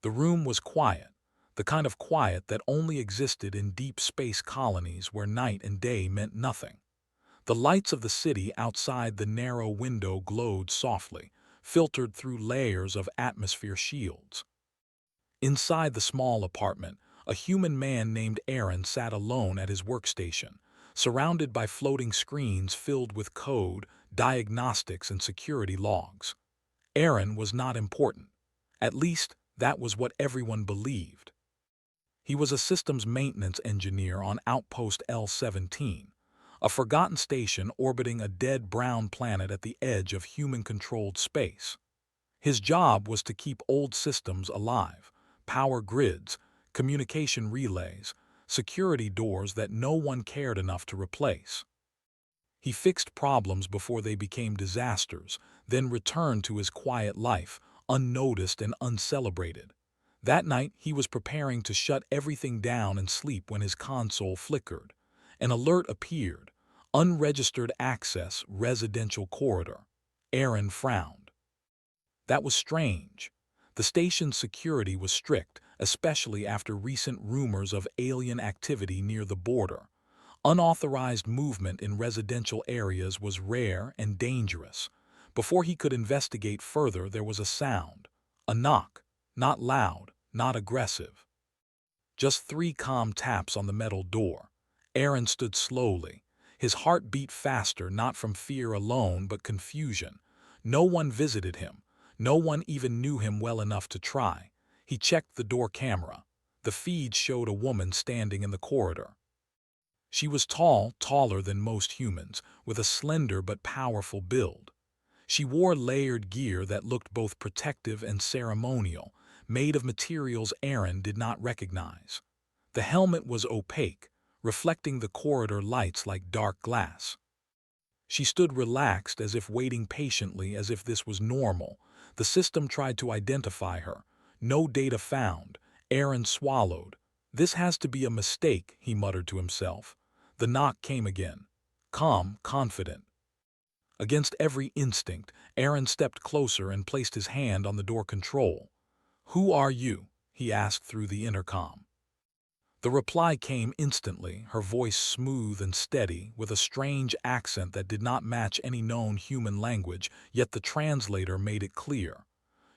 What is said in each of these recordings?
The room was quiet, the kind of quiet that only existed in deep space colonies where night and day meant nothing. The lights of the city outside the narrow window glowed softly, filtered through layers of atmosphere shields. Inside the small apartment, a human man named Aaron sat alone at his workstation, surrounded by floating screens filled with code, diagnostics, and security logs. Aaron was not important. At least, that was what everyone believed. He was a systems maintenance engineer on Outpost L-17, a forgotten station orbiting a dead brown planet at the edge of human-controlled space. His job was to keep old systems alive, power grids, communication relays, security doors that no one cared enough to replace. He fixed problems before they became disasters, then returned to his quiet life, unnoticed and uncelebrated. That night, he was preparing to shut everything down and sleep when his console flickered. An alert appeared. Unregistered access, residential corridor. Aaron frowned. That was strange. The station's security was strict, especially after recent rumors of alien activity near the border. Unauthorized movement in residential areas was rare and dangerous. Before he could investigate further, there was a sound. A knock. Not loud, not aggressive. Just 3 calm taps on the metal door. Aaron stood slowly. His heart beat faster, not from fear alone, but confusion. No one visited him. No one even knew him well enough to try. He checked the door camera. The feed showed a woman standing in the corridor. She was tall, taller than most humans, with a slender but powerful build. She wore layered gear that looked both protective and ceremonial, made of materials Aaron did not recognize. The helmet was opaque, reflecting the corridor lights like dark glass. She stood relaxed, as if waiting patiently, as if this was normal. The system tried to identify her. No data found. Aaron swallowed. This has to be a mistake, he muttered to himself. The knock came again. Calm, confident. Against every instinct, Aaron stepped closer and placed his hand on the door control. "Who are you?" he asked through the intercom. The reply came instantly, her voice smooth and steady, with a strange accent that did not match any known human language, yet the translator made it clear.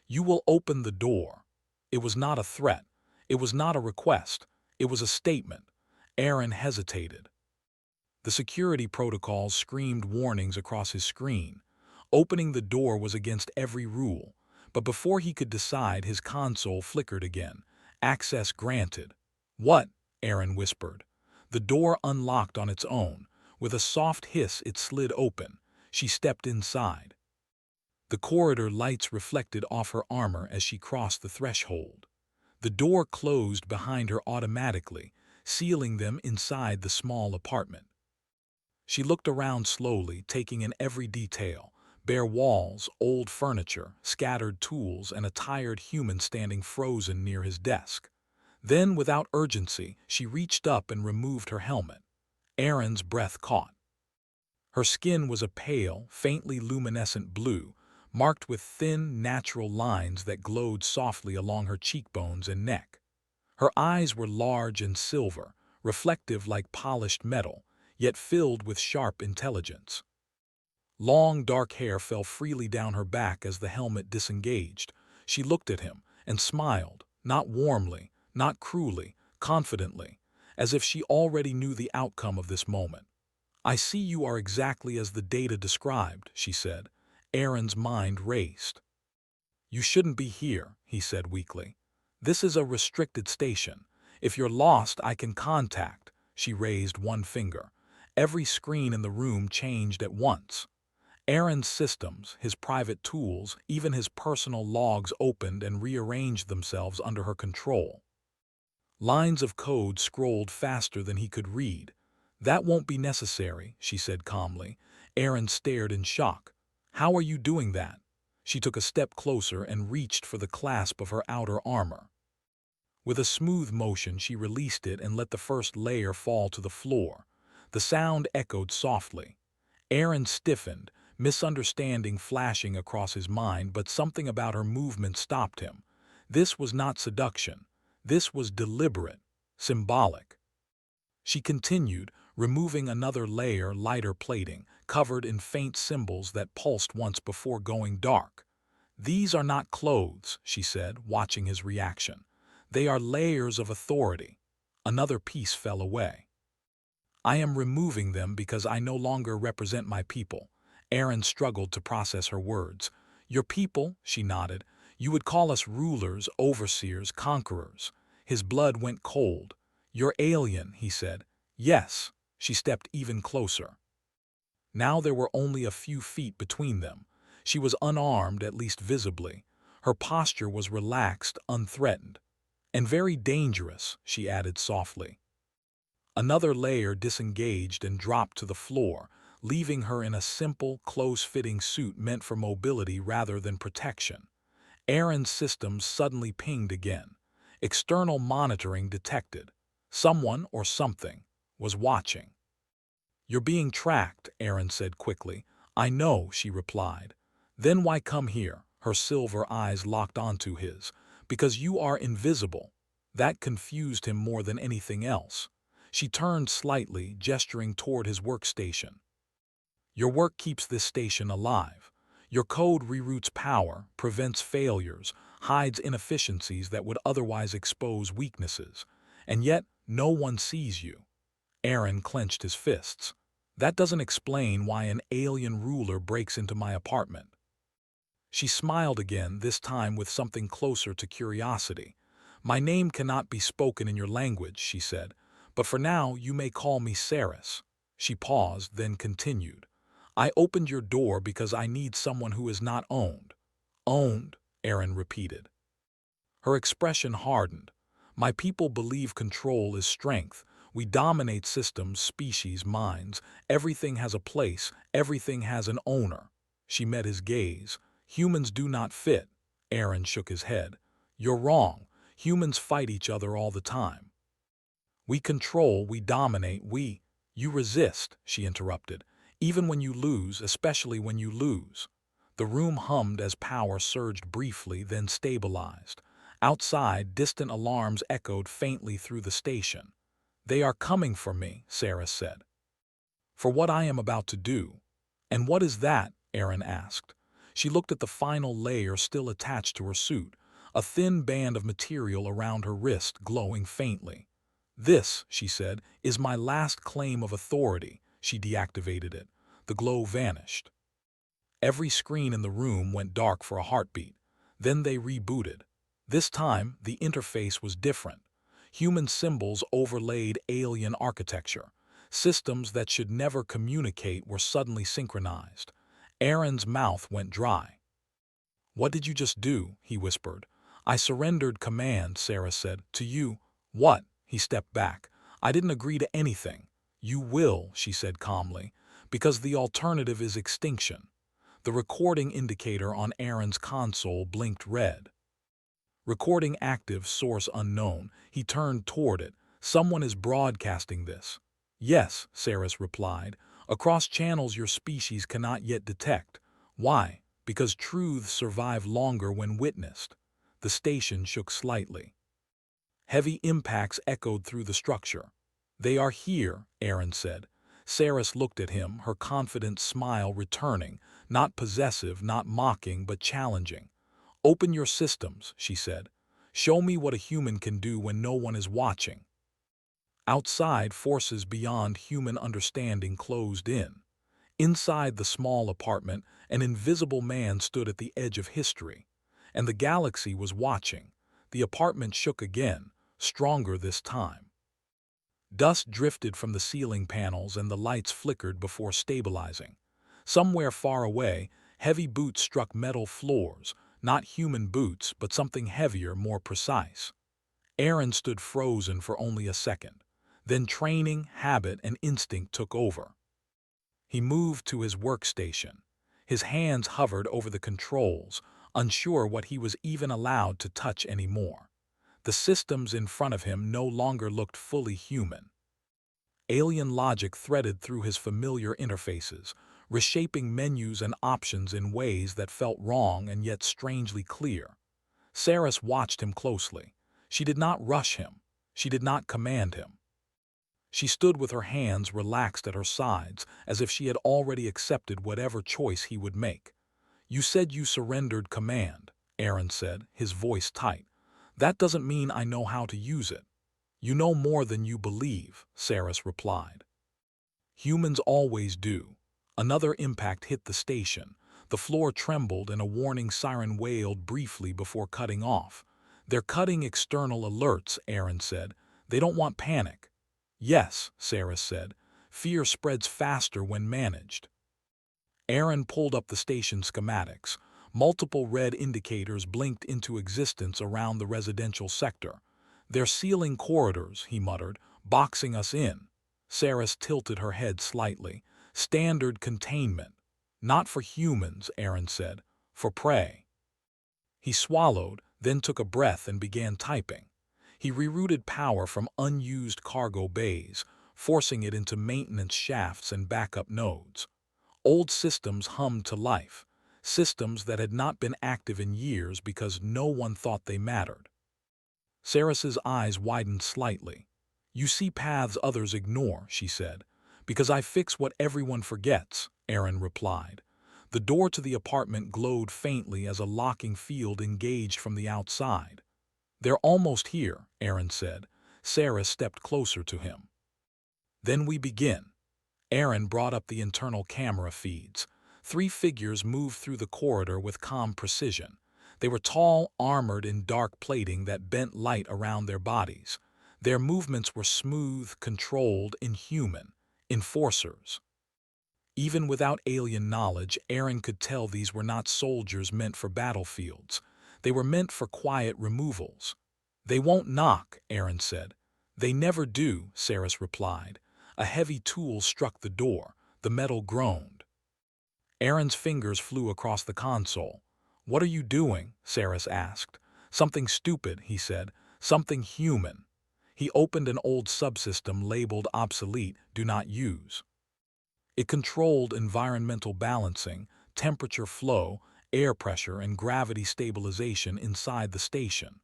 "You will open the door." It was not a threat. It was not a request. It was a statement. Aaron hesitated. The security protocols screamed warnings across his screen. Opening the door was against every rule. But before he could decide, his console flickered again. Access granted. "What?" Aaron whispered. The door unlocked on its own. With a soft hiss, it slid open. She stepped inside. The corridor lights reflected off her armor as she crossed the threshold. The door closed behind her automatically, sealing them inside the small apartment. She looked around slowly, taking in every detail: bare walls, old furniture, scattered tools, and a tired human standing frozen near his desk. Then, without urgency, she reached up and removed her helmet. Aaron's breath caught. Her skin was a pale, faintly luminescent blue, marked with thin, natural lines that glowed softly along her cheekbones and neck. Her eyes were large and silver, reflective like polished metal, yet filled with sharp intelligence. Long, dark hair fell freely down her back as the helmet disengaged. She looked at him and smiled, not warmly, not cruelly, confidently, as if she already knew the outcome of this moment. "I see you are exactly as the data described," she said. Aaron's mind raced. "You shouldn't be here," he said weakly. "This is a restricted station. If you're lost, I can contact." She raised one finger. Every screen in the room changed at once. Aaron's systems, his private tools, even his personal logs opened and rearranged themselves under her control. Lines of code scrolled faster than he could read. "That won't be necessary," she said calmly. Aaron stared in shock. "How are you doing that?" She took a step closer and reached for the clasp of her outer armor. With a smooth motion, she released it and let the first layer fall to the floor. The sound echoed softly. Aaron stiffened, misunderstanding flashing across his mind, but something about her movement stopped him. This was not seduction. This was deliberate, symbolic. She continued, removing another layer, lighter plating, covered in faint symbols that pulsed once before going dark. "These are not clothes," she said, watching his reaction. "They are layers of authority." Another piece fell away. "I am removing them because I no longer represent my people." Erin struggled to process her words. "Your people," she nodded. "You would call us rulers, overseers, conquerors." His blood went cold. "You're alien," he said. "Yes." She stepped even closer. Now there were only a few feet between them. She was unarmed, at least visibly. Her posture was relaxed, unthreatened. "And very dangerous," she added softly. Another layer disengaged and dropped to the floor, leaving her in a simple, close-fitting suit meant for mobility rather than protection. Erin's systems suddenly pinged again. External monitoring detected. Someone or something was watching. "You're being tracked," Erin said quickly. "I know," she replied. "Then why come here?" Her silver eyes locked onto his. "Because you are invisible." That confused him more than anything else. She turned slightly, gesturing toward his workstation. "Your work keeps this station alive. Your code reroutes power, prevents failures, hides inefficiencies that would otherwise expose weaknesses. And yet, no one sees you." Aaron clenched his fists. "That doesn't explain why an alien ruler breaks into my apartment." She smiled again, this time with something closer to curiosity. "My name cannot be spoken in your language," she said, "but for now you may call me Saris." She paused, then continued. "I opened your door because I need someone who is not owned." "Owned," Aaron repeated. Her expression hardened. "My people believe control is strength. We dominate systems, species, minds. Everything has a place, everything has an owner." She met his gaze. "Humans do not fit." Aaron shook his head. "You're wrong. Humans fight each other all the time. We control, we dominate, we—" "You resist," she interrupted. "Even when you lose, especially when you lose." The room hummed as power surged briefly, then stabilized. Outside, distant alarms echoed faintly through the station. "They are coming for me," Sarah said. "For what I am about to do." "And what is that?" Aaron asked. She looked at the final layer still attached to her suit, a thin band of material around her wrist glowing faintly. "This," she said, "is my last claim of authority." She deactivated it. The glow vanished. Every screen in the room went dark for a heartbeat. Then they rebooted. This time, the interface was different. Human symbols overlaid alien architecture. Systems that should never communicate were suddenly synchronized. Aaron's mouth went dry. "What did you just do?" he whispered. "I surrendered command," Sarah said. "To you." "What?" He stepped back. "I didn't agree to anything." "You will," she said calmly, "because the alternative is extinction." The recording indicator on Aaron's console blinked red. "Recording active, source unknown." He turned toward it. "Someone is broadcasting this." "Yes," Saris replied. "Across channels your species cannot yet detect." "Why?" "Because truths survive longer when witnessed." The station shook slightly. Heavy impacts echoed through the structure. "They are here," Aaron said. Saris looked at him, her confident smile returning, not possessive, not mocking, but challenging. "Open your systems," she said. "Show me what a human can do when no one is watching." Outside, forces beyond human understanding closed in. Inside the small apartment, an invisible man stood at the edge of history. And the galaxy was watching. The apartment shook again, stronger this time. Dust drifted from the ceiling panels and the lights flickered before stabilizing. Somewhere far away, heavy boots struck metal floors, not human boots, but something heavier, more precise. Aaron stood frozen for only a second. Then training, habit, and instinct took over. He moved to his workstation. His hands hovered over the controls, unsure what he was even allowed to touch anymore. The systems in front of him no longer looked fully human. Alien logic threaded through his familiar interfaces, reshaping menus and options in ways that felt wrong and yet strangely clear. Saris watched him closely. She did not rush him. She did not command him. She stood with her hands relaxed at her sides, as if she had already accepted whatever choice he would make. "You said you surrendered command," Aaron said, his voice tight. "That doesn't mean I know how to use it." "You know more than you believe," Saris replied. "Humans always do." Another impact hit the station. The floor trembled and a warning siren wailed briefly before cutting off. "They're cutting external alerts," Aaron said. "They don't want panic." "Yes," Saris said. "Fear spreads faster when managed." Aaron pulled up the station schematics. Multiple red indicators blinked into existence around the residential sector. "They're sealing corridors," he muttered, "boxing us in." Saris tilted her head slightly. "Standard containment." "Not for humans," Aaron said. "For prey." He swallowed, then took a breath and began typing. He rerouted power from unused cargo bays, forcing it into maintenance shafts and backup nodes. Old systems hummed to life, systems that had not been active in years because no one thought they mattered. Saris's eyes widened slightly. "You see paths others ignore," she said. "Because I fix what everyone forgets," Aaron replied. The door to the apartment glowed faintly as a locking field engaged from the outside. "They're almost here," Aaron said. Saris stepped closer to him. "Then we begin." Aaron brought up the internal camera feeds. 3 figures moved through the corridor with calm precision. They were tall, armored in dark plating that bent light around their bodies. Their movements were smooth, controlled, inhuman. Enforcers. Even without alien knowledge, Aaron could tell these were not soldiers meant for battlefields. They were meant for quiet removals. "They won't knock," Aaron said. "They never do," Saris replied. A heavy tool struck the door. The metal groaned. Aaron's fingers flew across the console. "What are you doing?" Saris asked. "Something stupid," he said. "Something human." He opened an old subsystem labeled obsolete, "Do not use." It controlled environmental balancing, temperature flow, air pressure, and gravity stabilization inside the station.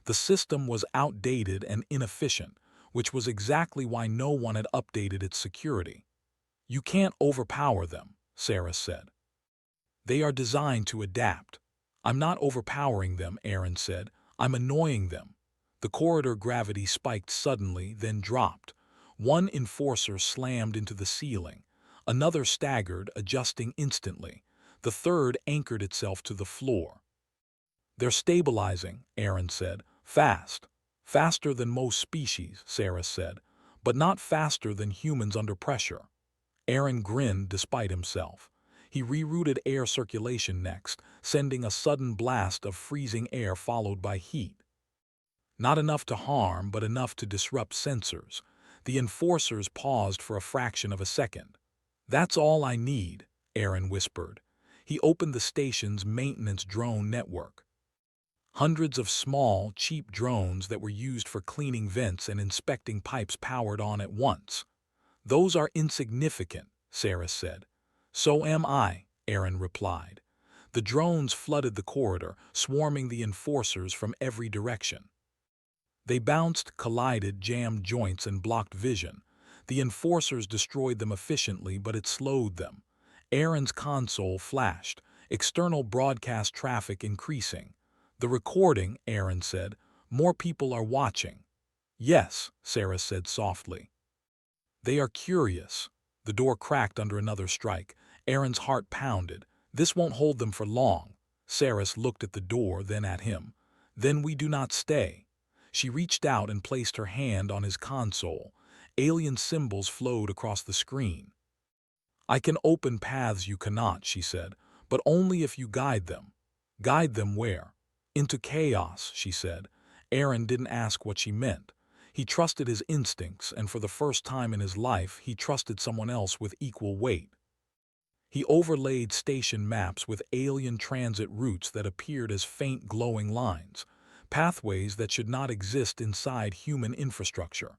The system was outdated and inefficient, which was exactly why no one had updated its security. "You can't overpower them," Saris said. "They are designed to adapt." "I'm not overpowering them," Aaron said. "I'm annoying them." The corridor gravity spiked suddenly, then dropped. One enforcer slammed into the ceiling. Another staggered, adjusting instantly. The third anchored itself to the floor. "They're stabilizing," Aaron said. "Fast." "Faster than most species," Saris said, "but not faster than humans under pressure." Aaron grinned despite himself. He rerouted air circulation next, sending a sudden blast of freezing air followed by heat. Not enough to harm, but enough to disrupt sensors. The enforcers paused for a fraction of a second. "That's all I need," Aaron whispered. He opened the station's maintenance drone network. Hundreds of small, cheap drones that were used for cleaning vents and inspecting pipes powered on at once. "Those are insignificant," Saris said. "So am I," Aaron replied. The drones flooded the corridor, swarming the enforcers from every direction. They bounced, collided, jammed joints, and blocked vision. The enforcers destroyed them efficiently, but it slowed them. Aaron's console flashed, external broadcast traffic increasing. "The recording," Aaron said. "More people are watching." "Yes," Saris said softly. "They are curious." The door cracked under another strike. Aaron's heart pounded. "This won't hold them for long." Saris looked at the door, then at him. "Then we do not stay." She reached out and placed her hand on his console. Alien symbols flowed across the screen. "I can open paths you cannot," she said, "but only if you guide them." "Guide them where?" "Into chaos," she said. Aaron didn't ask what she meant. He trusted his instincts, and for the first time in his life, he trusted someone else with equal weight. He overlaid station maps with alien transit routes that appeared as faint glowing lines, pathways that should not exist inside human infrastructure.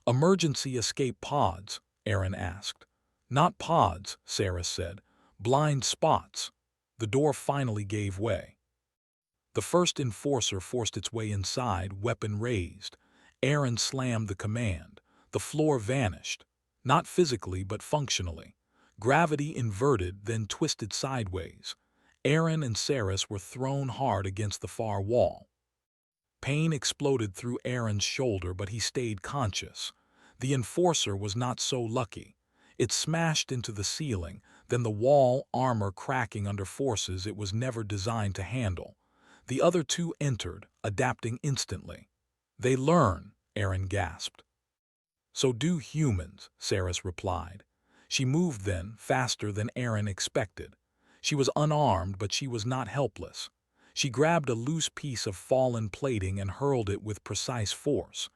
"Emergency escape pods?" Aaron asked. "Not pods," Saris said. "Blind spots." The door finally gave way. The first enforcer forced its way inside, weapon raised. Aaron slammed the command. The floor vanished. Not physically, but functionally. Gravity inverted, then twisted sideways. Aaron and Saris were thrown hard against the far wall. Pain exploded through Aaron's shoulder, but he stayed conscious. The enforcer was not so lucky. It smashed into the ceiling, then the wall, armor cracking under forces it was never designed to handle. The other two entered, adapting instantly. They learn, Aaron gasped. So do humans, Saris replied. She moved then, faster than Aaron expected. She was unarmed, but she was not helpless. She grabbed a loose piece of fallen plating and hurled it with precise force.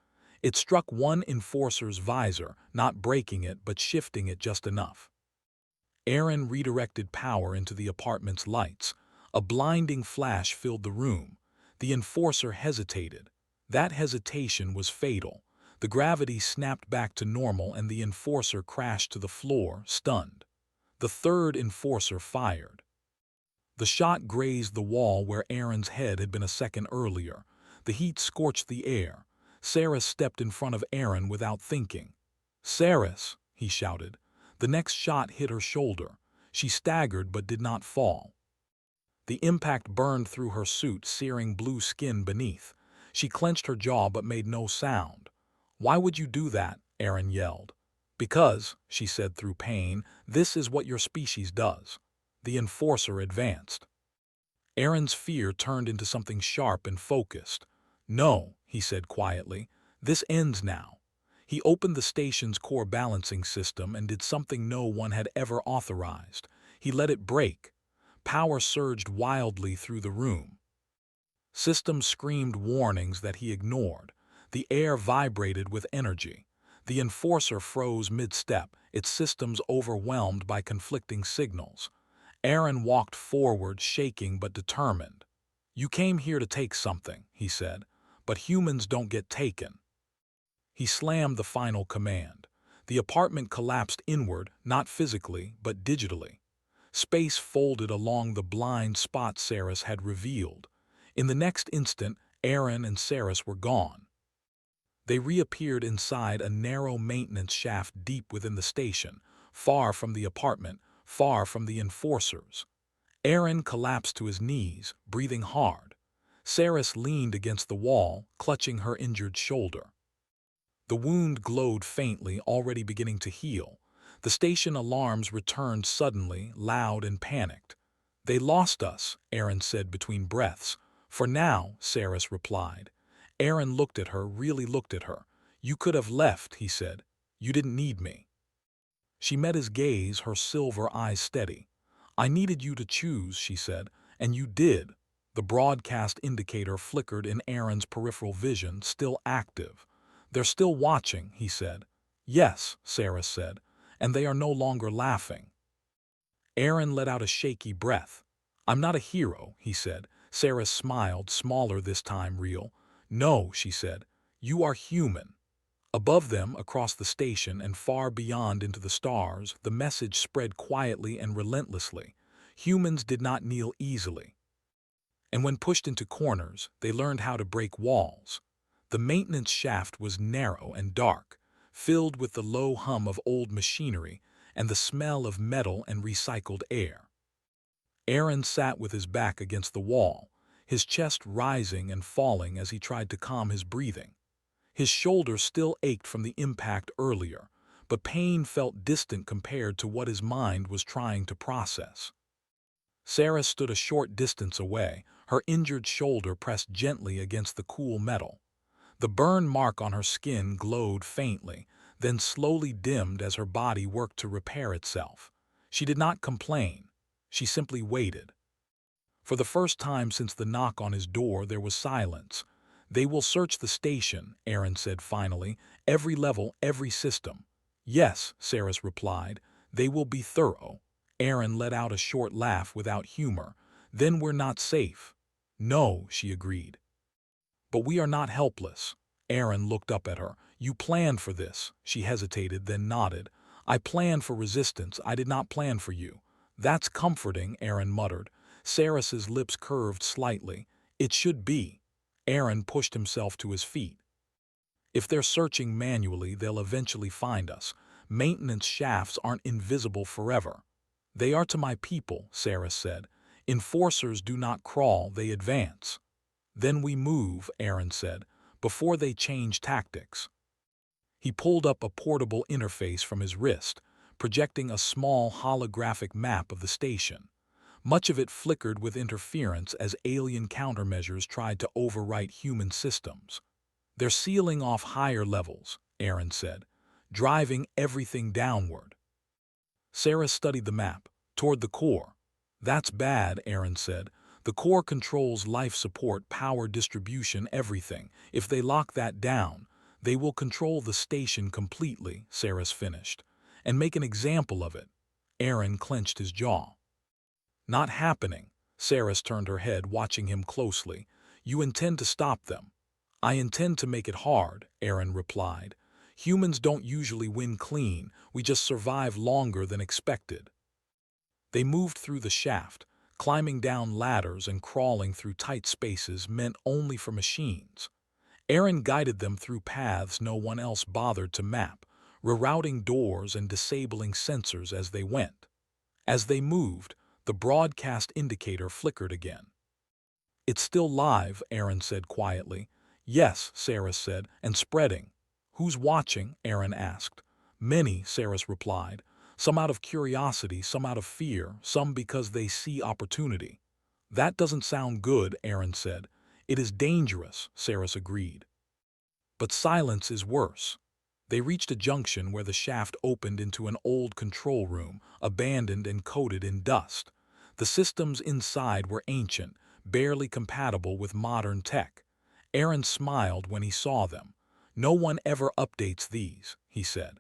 It struck one enforcer's visor, not breaking it but shifting it just enough. Aaron redirected power into the apartment's lights. A blinding flash filled the room. The enforcer hesitated. That hesitation was fatal. The gravity snapped back to normal and the enforcer crashed to the floor, stunned. The third enforcer fired. The shot grazed the wall where Aaron's head had been a second earlier. The heat scorched the air. Saris stepped in front of Aaron without thinking. "Saris!" he shouted. The next shot hit her shoulder. She staggered but did not fall. The impact burned through her suit, searing blue skin beneath. She clenched her jaw but made no sound. "Why would you do that?" Aaron yelled. "Because," she said through pain, "this is what your species does." The enforcer advanced. Aaron's fear turned into something sharp and focused. "No," he said quietly, "this ends now." He opened the station's core balancing system and did something no one had ever authorized. He let it break. Power surged wildly through the room. Systems screamed warnings that he ignored. The air vibrated with energy. The enforcer froze mid-step, its systems overwhelmed by conflicting signals. Aaron walked forward, shaking but determined. "You came here to take something," he said, "but humans don't get taken." He slammed the final command. The apartment collapsed inward, not physically, but digitally. Space folded along the blind spot Saris had revealed. In the next instant, Aaron and Saris were gone. They reappeared inside a narrow maintenance shaft deep within the station, far from the apartment, far from the enforcers. Aaron collapsed to his knees, breathing hard. Saris leaned against the wall, clutching her injured shoulder. The wound glowed faintly, already beginning to heal. The station alarms returned suddenly, loud and panicked. "They lost us," Aaron said between breaths. "For now," Saris replied. Aaron looked at her, really looked at her. "You could have left," he said. "You didn't need me." She met his gaze, her silver eyes steady. "I needed you to choose," she said, "and you did." The broadcast indicator flickered in Aaron's peripheral vision, still active. "They're still watching," he said. "Yes," Saris said, "and they are no longer laughing." Aaron let out a shaky breath. "I'm not a hero," he said. Saris smiled, smaller this time, real. "No," she said, "you are human." Above them, across the station and far beyond into the stars, the message spread quietly and relentlessly. Humans did not kneel easily. And when pushed into corners, they learned how to break walls. The maintenance shaft was narrow and dark, filled with the low hum of old machinery and the smell of metal and recycled air. Aaron sat with his back against the wall, his chest rising and falling as he tried to calm his breathing. His shoulder still ached from the impact earlier, but pain felt distant compared to what his mind was trying to process. Sarah stood a short distance away, her injured shoulder pressed gently against the cool metal. The burn mark on her skin glowed faintly, then slowly dimmed as her body worked to repair itself. She did not complain. She simply waited. For the first time since the knock on his door, there was silence. "They will search the station," Aaron said finally. "Every level, every system." "Yes," Saris replied. "They will be thorough." Aaron let out a short laugh without humor. "Then we're not safe." "No," she agreed. "But we are not helpless." Aaron looked up at her. "You planned for this." She hesitated, then nodded. "I planned for resistance. I did not plan for you." "That's comforting," Aaron muttered. Saris's lips curved slightly. It should be. Aaron pushed himself to his feet. If they're searching manually, they'll eventually find us. Maintenance shafts aren't invisible forever. They are to my people, Sarah said. Enforcers do not crawl, they advance. Then we move, Aaron said, before they change tactics. He pulled up a portable interface from his wrist, projecting a small holographic map of the station. Much of it flickered with interference as alien countermeasures tried to overwrite human systems. They're sealing off higher levels, Aaron said, driving everything downward. Sarah studied the map, toward the core. That's bad, Aaron said. The core controls life support, power distribution, everything. If they lock that down, they will control the station completely, Sarah's finished, and make an example of it. Aaron clenched his jaw. Not happening. Sarah turned her head, watching him closely. You intend to stop them. I intend to make it hard, Aaron replied. Humans don't usually win clean, we just survive longer than expected. They moved through the shaft, climbing down ladders and crawling through tight spaces meant only for machines. Aaron guided them through paths no one else bothered to map, rerouting doors and disabling sensors as they went. As they moved, the broadcast indicator flickered again. It's still live, Aaron said quietly. Yes, Sarah said, and spreading. Who's watching? Aaron asked. Many, Sarah replied. Some out of curiosity, some out of fear, some because they see opportunity. That doesn't sound good, Aaron said. It is dangerous, Sarah agreed. But silence is worse. They reached a junction where the shaft opened into an old control room, abandoned and coated in dust. The systems inside were ancient, barely compatible with modern tech. Aaron smiled when he saw them. No one ever updates these, he said.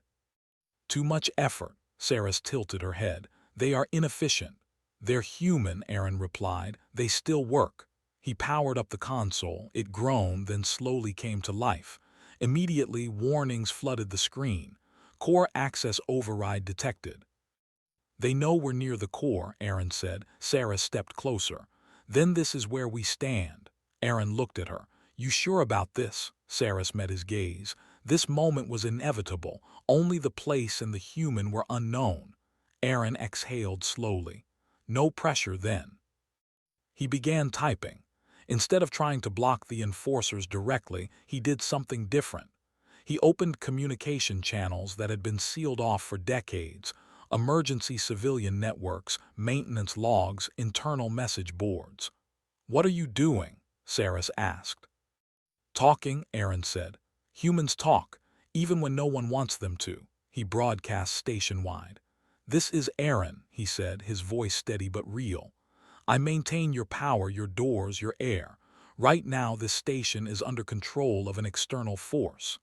Too much effort, Sarah tilted her head. They are inefficient. They're human, Aaron replied. They still work. He powered up the console. It groaned, then slowly came to life. Immediately, warnings flooded the screen. Core access override detected. They know we're near the core, Aaron said. Sarah stepped closer. Then this is where we stand. Aaron looked at her. You sure about this? Sarah met his gaze. This moment was inevitable. Only the place and the human were unknown. Aaron exhaled slowly. No pressure then. He began typing. Instead of trying to block the enforcers directly, he did something different. He opened communication channels that had been sealed off for decades, emergency civilian networks, maintenance logs, internal message boards. What are you doing? Sarah asked. Talking, Aaron said. Humans talk, even when no one wants them to. He broadcast station-wide. This is Aaron, he said, his voice steady but real. I maintain your power, your doors, your air. Right now, this station is under control of an external force.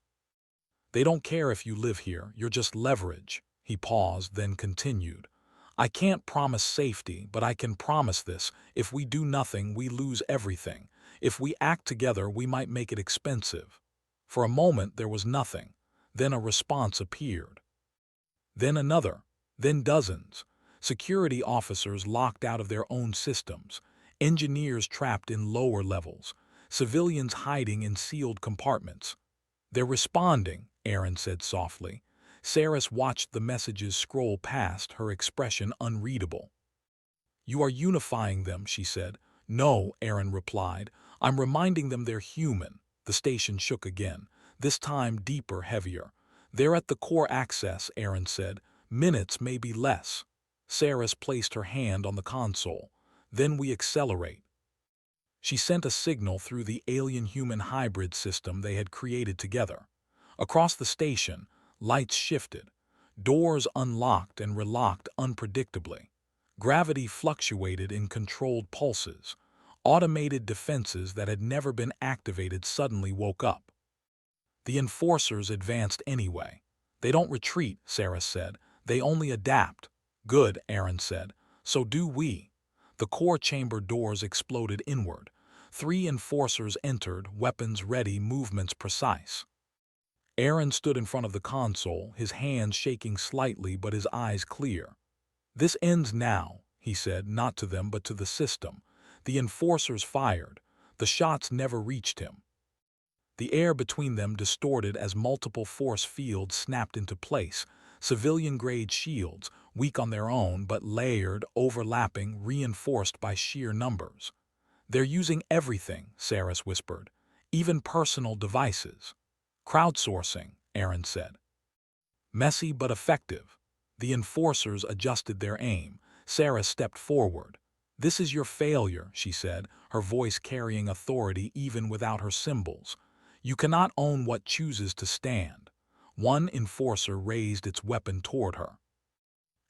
They don't care if you live here, you're just leverage. He paused, then continued. I can't promise safety, but I can promise this. If we do nothing, we lose everything. If we act together, we might make it expensive. For a moment, there was nothing. Then a response appeared. Then another. Then dozens. Security officers locked out of their own systems. Engineers trapped in lower levels. Civilians hiding in sealed compartments. They're responding, Aaron said softly. Sarah watched the messages scroll past, her expression unreadable. You are unifying them, she said. No, Aaron replied. I'm reminding them they're human. The station shook again, this time deeper, heavier. They're at the core access, Aaron said. Minutes, maybe less. Sarah placed her hand on the console. Then we accelerate. She sent a signal through the alien-human hybrid system they had created together. Across the station, lights shifted. Doors unlocked and relocked unpredictably. Gravity fluctuated in controlled pulses. Automated defenses that had never been activated suddenly woke up. The enforcers advanced anyway. They don't retreat, Sarah said. They only adapt. Good, Aaron said. So do we. The core chamber doors exploded inward. 3 enforcers entered, weapons ready, movements precise. Aaron stood in front of the console, his hands shaking slightly but his eyes clear. This ends now, he said, not to them but to the system. The enforcers fired. The shots never reached him. The air between them distorted as multiple force fields snapped into place, civilian-grade shields, weak on their own but layered, overlapping, reinforced by sheer numbers. "They're using everything," Saris whispered, "even personal devices." "Crowdsourcing," Aaron said. "Messy but effective." The enforcers adjusted their aim. Sarah stepped forward. "This is your failure," she said, her voice carrying authority even without her symbols. "You cannot own what chooses to stand." One enforcer raised its weapon toward her.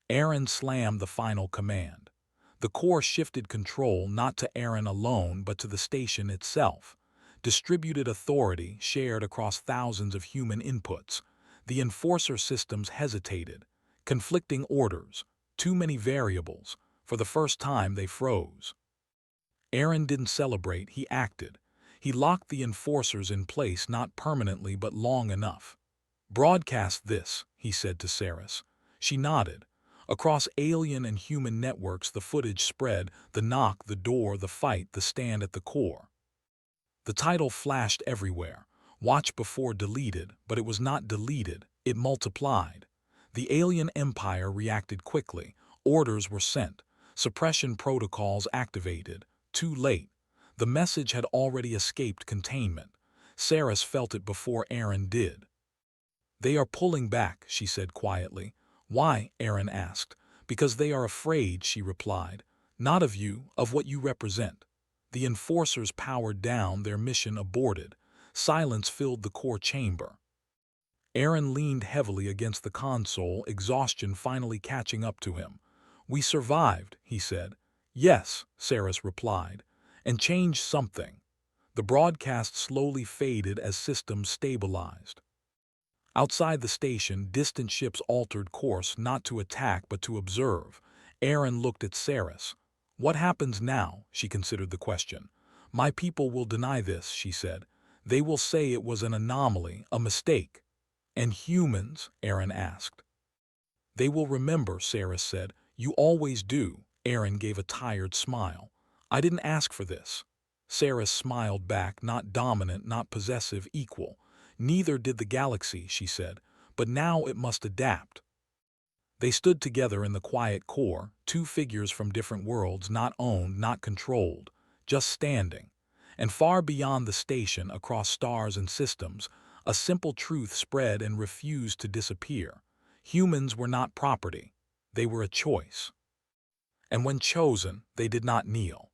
Aaron slammed the final command. The Corps shifted control not to Aaron alone but to the station itself. Distributed authority shared across thousands of human inputs. The enforcer systems hesitated. Conflicting orders. Too many variables. For the first time they froze. Aaron didn't celebrate, he acted. He locked the enforcers in place not permanently but long enough. "Broadcast this," he said to Saris. She nodded. Across alien and human networks the footage spread, the knock, the door, the fight, the stand at the core. The title flashed everywhere. Watch before deleted, but it was not deleted, it multiplied. The alien empire reacted quickly. Orders were sent. Suppression protocols activated. Too late. The message had already escaped containment. Saris felt it before Aaron did. "They are pulling back," she said quietly. "Why?" Aaron asked. "Because they are afraid," she replied. "Not of you, of what you represent." The enforcers powered down, their mission aborted. Silence filled the core chamber. Aaron leaned heavily against the console, exhaustion finally catching up to him. "We survived," he said. "Yes," Saris replied. "And changed something." The broadcast slowly faded as systems stabilized. Outside the station, distant ships altered course, not to attack but to observe. Aaron looked at Saris. "What happens now?" She considered the question. "My people will deny this," she said. "They will say it was an anomaly, a mistake." "And humans?" Aaron asked. "They will remember," Saris said. "You always do." Aaron gave a tired smile. "I didn't ask for this." Saris smiled back, not dominant, not possessive, equal. "Neither did the galaxy," she said, "but now it must adapt." They stood together in the quiet core, two figures from different worlds, not owned, not controlled, just standing. And far beyond the station, across stars and systems, a simple truth spread and refused to disappear. Humans were not property. They were a choice. And when chosen, they did not kneel.